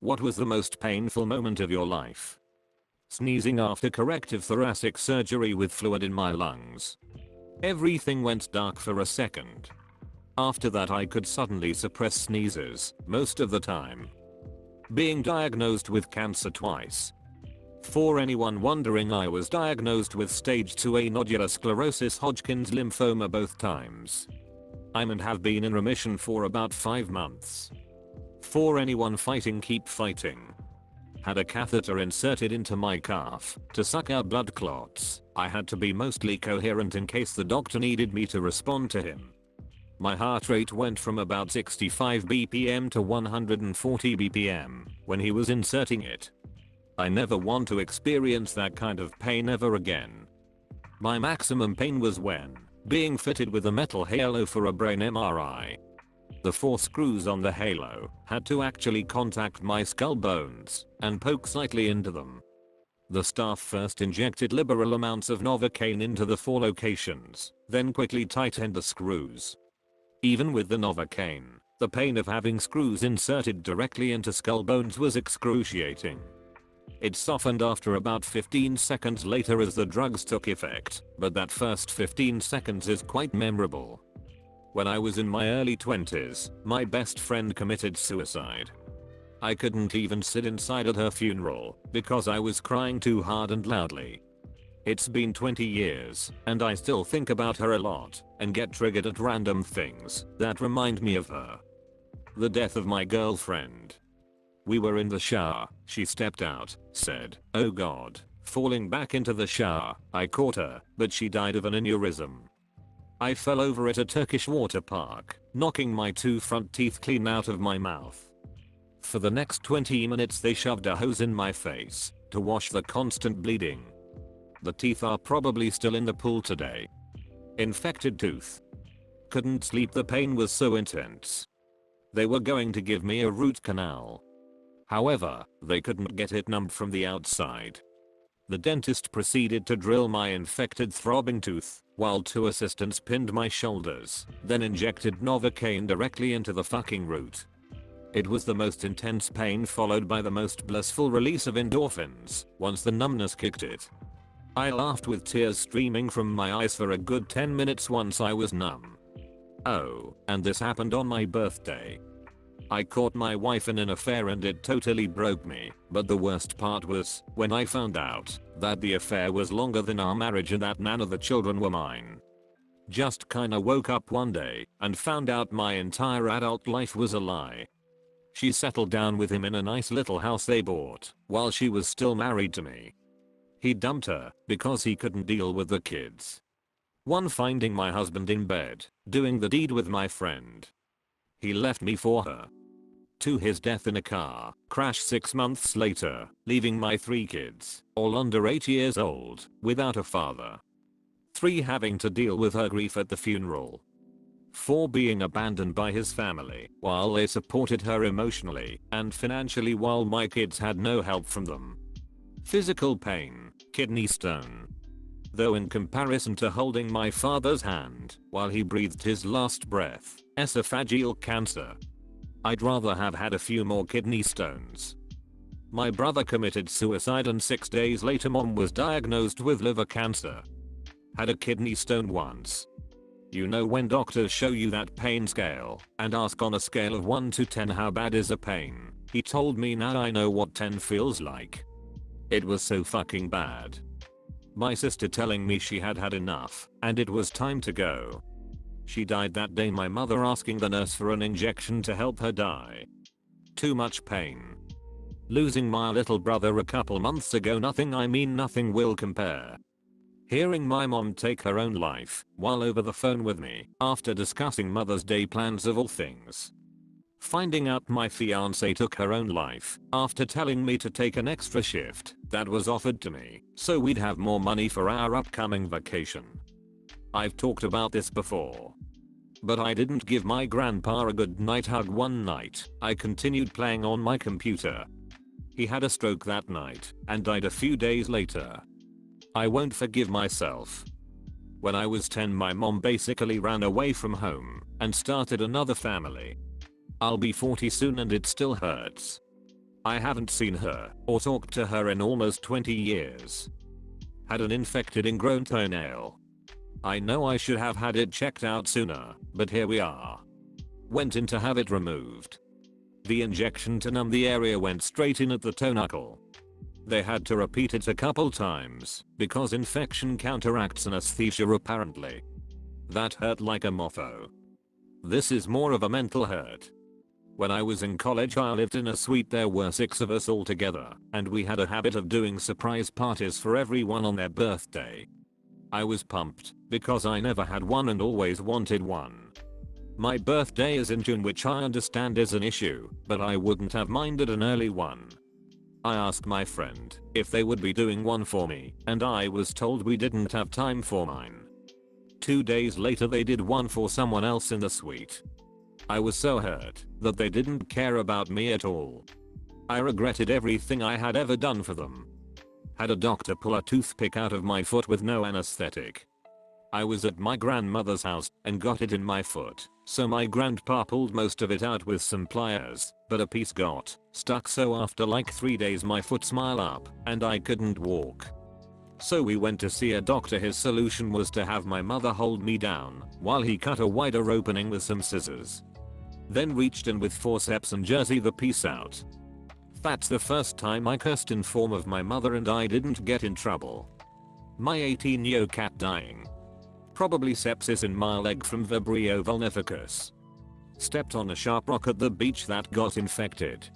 What was the most painful moment of your life? Sneezing after corrective thoracic surgery with fluid in my lungs. Everything went dark for a second. After that I could suddenly suppress sneezes, most of the time. Being diagnosed with cancer twice. For anyone wondering, I was diagnosed with stage 2A nodular sclerosis Hodgkin's lymphoma both times. I'm and have been in remission for about 5 months. For anyone fighting, keep fighting. Had a catheter inserted into my calf to suck out blood clots. I had to be mostly coherent in case the doctor needed me to respond to him. My heart rate went from about 65 BPM to 140 BPM when he was inserting it. I never want to experience that kind of pain ever again. My maximum pain was when being fitted with a metal halo for a brain MRI. The 4 screws on the halo had to actually contact my skull bones and poke slightly into them. The staff first injected liberal amounts of Novocaine into the 4 locations, then quickly tightened the screws. Even with the Novocaine, the pain of having screws inserted directly into skull bones was excruciating. It softened after about 15 seconds later as the drugs took effect, but that first 15 seconds is quite memorable. When I was in my early 20s, my best friend committed suicide. I couldn't even sit inside at her funeral because I was crying too hard and loudly. It's been 20 years, and I still think about her a lot and get triggered at random things that remind me of her. The death of my girlfriend. We were in the shower, she stepped out, said, "Oh God," falling back into the shower. I caught her, but she died of an aneurysm. I fell over at a Turkish water park, knocking my 2 front teeth clean out of my mouth. For the next 20 minutes they shoved a hose in my face to wash the constant bleeding. The teeth are probably still in the pool today. Infected tooth. Couldn't sleep, the pain was so intense. They were going to give me a root canal. However, they couldn't get it numbed from the outside. The dentist proceeded to drill my infected throbbing tooth, while 2 assistants pinned my shoulders, then injected Novocaine directly into the fucking root. It was the most intense pain followed by the most blissful release of endorphins once the numbness kicked it. I laughed with tears streaming from my eyes for a good 10 minutes once I was numb. Oh, and this happened on my birthday. I caught my wife in an affair and it totally broke me, but the worst part was when I found out that the affair was longer than our marriage and that none of the children were mine. Just kinda woke up one day and found out my entire adult life was a lie. She settled down with him in a nice little house they bought while she was still married to me. He dumped her because he couldn't deal with the kids. One, finding my husband in bed, doing the deed with my friend. He left me for her. 2, his death in a car crash 6 months later, leaving my 3 kids, all under 8 years old, without a father. 3, having to deal with her grief at the funeral. 4, being abandoned by his family while they supported her emotionally and financially while my kids had no help from them. Physical pain, kidney stone. Though in comparison to holding my father's hand while he breathed his last breath, esophageal cancer. I'd rather have had a few more kidney stones. My brother committed suicide and 6 days later mom was diagnosed with liver cancer. Had a kidney stone once. You know when doctors show you that pain scale and ask on a scale of 1 to 10 how bad is a pain, he told me now I know what 10 feels like. It was so fucking bad. My sister telling me she had had enough and it was time to go. She died that day, my mother asking the nurse for an injection to help her die. Too much pain. Losing my little brother a couple months ago, nothing will compare. Hearing my mom take her own life while over the phone with me after discussing Mother's Day plans of all things. Finding out my fiance took her own life after telling me to take an extra shift that was offered to me so we'd have more money for our upcoming vacation. I've talked about this before. But I didn't give my grandpa a good night hug one night. I continued playing on my computer. He had a stroke that night and died a few days later. I won't forgive myself. When I was 10, my mom basically ran away from home and started another family. I'll be 40 soon and it still hurts. I haven't seen her or talked to her in almost 20 years. Had an infected ingrown toenail. I know I should have had it checked out sooner, but here we are. Went in to have it removed. The injection to numb the area went straight in at the toe knuckle. They had to repeat it a couple times because infection counteracts anesthesia apparently. That hurt like a mofo. This is more of a mental hurt. When I was in college I lived in a suite. There were 6 of us all together, and we had a habit of doing surprise parties for everyone on their birthday. I was pumped because I never had one and always wanted one. My birthday is in June, which I understand is an issue, but I wouldn't have minded an early one. I asked my friend if they would be doing one for me, and I was told we didn't have time for mine. 2 days later they did one for someone else in the suite. I was so hurt that they didn't care about me at all. I regretted everything I had ever done for them. Had a doctor pull a toothpick out of my foot with no anesthetic. I was at my grandmother's house and got it in my foot, so my grandpa pulled most of it out with some pliers, but a piece got stuck, so after like 3 days my foot smiled up and I couldn't walk. So we went to see a doctor. His solution was to have my mother hold me down while he cut a wider opening with some scissors. Then reached in with forceps and jersey the piece out. That's the first time I cursed in form of my mother and I didn't get in trouble. My 18-year-old cat dying. Probably sepsis in my leg from Vibrio vulnificus. Stepped on a sharp rock at the beach that got infected.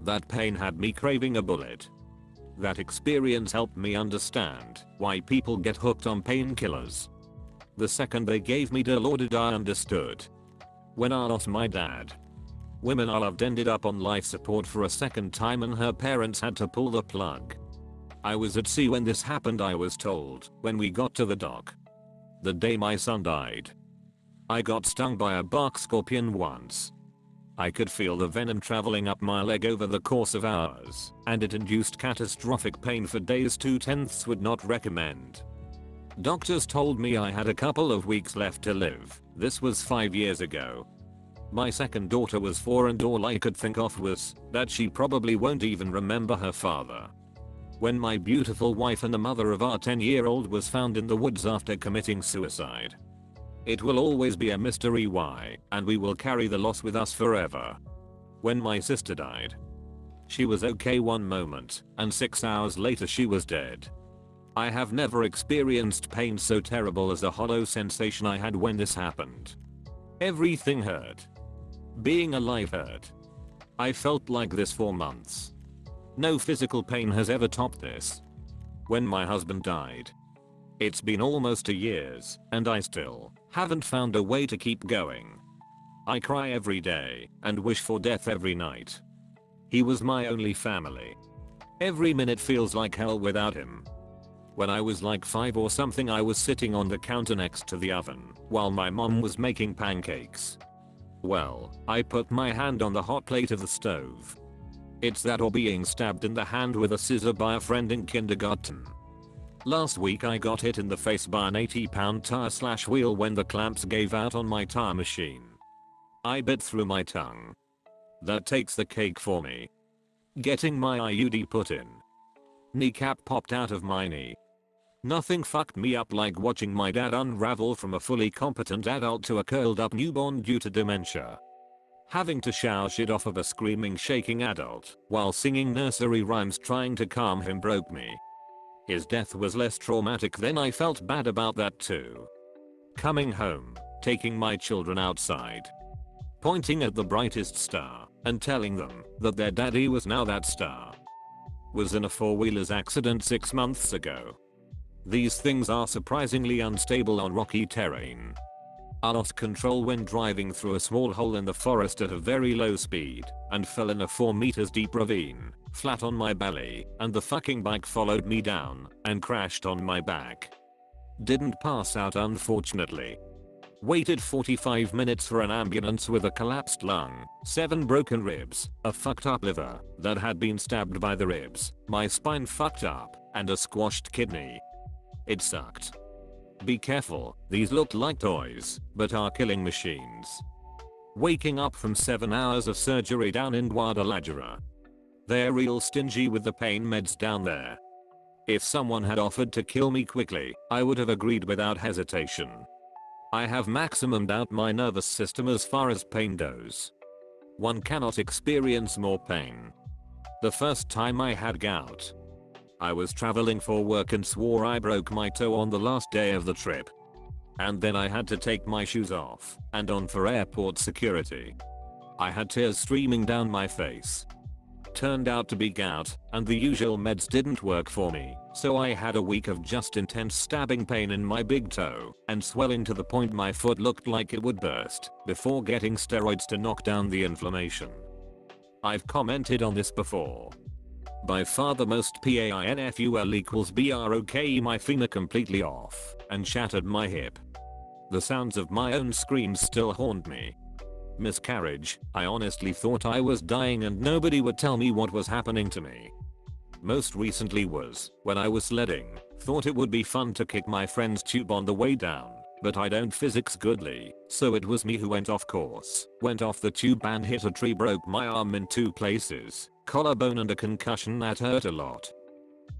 That pain had me craving a bullet. That experience helped me understand why people get hooked on painkillers. The second they gave me Dilaudid I understood. When I lost my dad. Women I loved ended up on life support for a second time and her parents had to pull the plug. I was at sea when this happened, I was told, when we got to the dock. The day my son died. I got stung by a bark scorpion once. I could feel the venom traveling up my leg over the course of hours, and it induced catastrophic pain for days. 2/10 would not recommend. Doctors told me I had a couple of weeks left to live. This was 5 years ago. My second daughter was 4 and all I could think of was that she probably won't even remember her father. When my beautiful wife and the mother of our 10-year-old was found in the woods after committing suicide. It will always be a mystery why, and we will carry the loss with us forever. When my sister died. She was okay one moment, and 6 hours later she was dead. I have never experienced pain so terrible as the hollow sensation I had when this happened. Everything hurt. Being alive hurt. I felt like this for months. No physical pain has ever topped this. When my husband died. It's been almost 2 years, and I still haven't found a way to keep going. I cry every day and wish for death every night. He was my only family. Every minute feels like hell without him. When I was like 5 or something, I was sitting on the counter next to the oven while my mom was making pancakes. Well, I put my hand on the hot plate of the stove. It's that or being stabbed in the hand with a scissor by a friend in kindergarten. Last week I got hit in the face by an 80-pound tire/wheel when the clamps gave out on my tire machine. I bit through my tongue. That takes the cake for me. Getting my IUD put in. Kneecap popped out of my knee. Nothing fucked me up like watching my dad unravel from a fully competent adult to a curled up newborn due to dementia. Having to shower shit off of a screaming, shaking adult while singing nursery rhymes trying to calm him broke me. His death was less traumatic then. I felt bad about that too. Coming home, taking my children outside, pointing at the brightest star and telling them that their daddy was now that star. Was in a 4-wheeler's accident 6 months ago. These things are surprisingly unstable on rocky terrain. I lost control when driving through a small hole in the forest at a very low speed and fell in a 4 meters deep ravine, flat on my belly, and the fucking bike followed me down and crashed on my back. Didn't pass out unfortunately. Waited 45 minutes for an ambulance with a collapsed lung, 7 broken ribs, a fucked up liver that had been stabbed by the ribs, my spine fucked up, and a squashed kidney. It sucked. Be careful, these look like toys, but are killing machines. Waking up from 7 hours of surgery down in Guadalajara. They're real stingy with the pain meds down there. If someone had offered to kill me quickly, I would have agreed without hesitation. I have maximumed out my nervous system as far as pain goes. One cannot experience more pain. The first time I had gout, I was traveling for work and swore I broke my toe on the last day of the trip. And then I had to take my shoes off and on for airport security. I had tears streaming down my face. Turned out to be gout, and the usual meds didn't work for me, so I had a week of just intense stabbing pain in my big toe and swelling to the point my foot looked like it would burst, before getting steroids to knock down the inflammation. I've commented on this before. By far the most painful equals BROK, my femur completely off and shattered my hip. The sounds of my own screams still haunt me. Miscarriage, I honestly thought I was dying and nobody would tell me what was happening to me. Most recently was when I was sledding, thought it would be fun to kick my friend's tube on the way down, but I don't physics goodly, so it was me who went off course, went off the tube and hit a tree, broke my arm in 2 places, collarbone and a concussion that hurt a lot.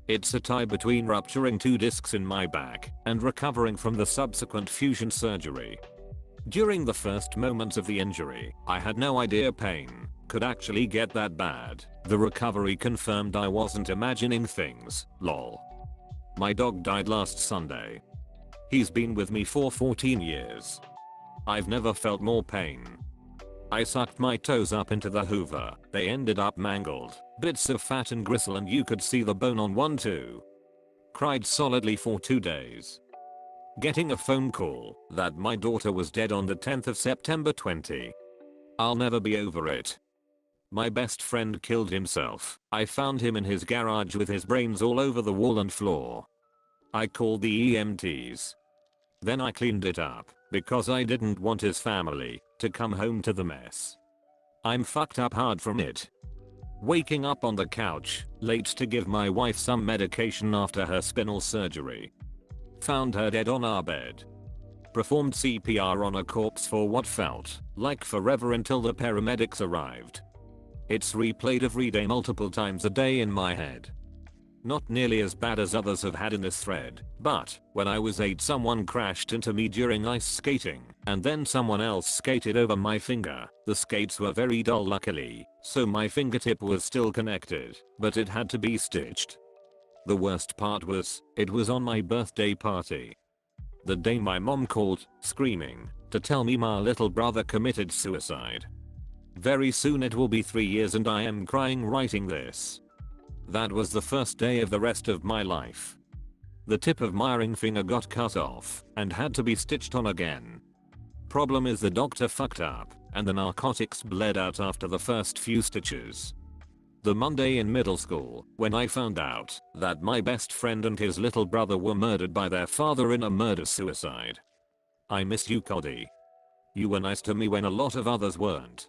It's a tie between rupturing 2 discs in my back and recovering from the subsequent fusion surgery. During the first moments of the injury, I had no idea pain could actually get that bad. The recovery confirmed I wasn't imagining things, lol. My dog died last Sunday. He's been with me for 14 years. I've never felt more pain. I sucked my toes up into the hoover, they ended up mangled, bits of fat and gristle and you could see the bone on one too. Cried solidly for 2 days. Getting a phone call that my daughter was dead on the 10th of September 20. I'll never be over it. My best friend killed himself. I found him in his garage with his brains all over the wall and floor. I called the EMTs. Then I cleaned it up because I didn't want his family to come home to the mess. I'm fucked up hard from it. Waking up on the couch, late to give my wife some medication after her spinal surgery. Found her dead on our bed. Performed CPR on a corpse for what felt like forever until the paramedics arrived. It's replayed every day multiple times a day in my head. Not nearly as bad as others have had in this thread, but when I was 8 someone crashed into me during ice skating, and then someone else skated over my finger. The skates were very dull luckily, so my fingertip was still connected, but it had to be stitched. The worst part was, it was on my birthday party. The day my mom called, screaming, to tell me my little brother committed suicide. Very soon it will be 3 years and I am crying writing this. That was the first day of the rest of my life. The tip of my ring finger got cut off and had to be stitched on again. Problem is the doctor fucked up and the narcotics bled out after the first few stitches. The Monday in middle school, when I found out that my best friend and his little brother were murdered by their father in a murder-suicide. I miss you, Cody. You were nice to me when a lot of others weren't.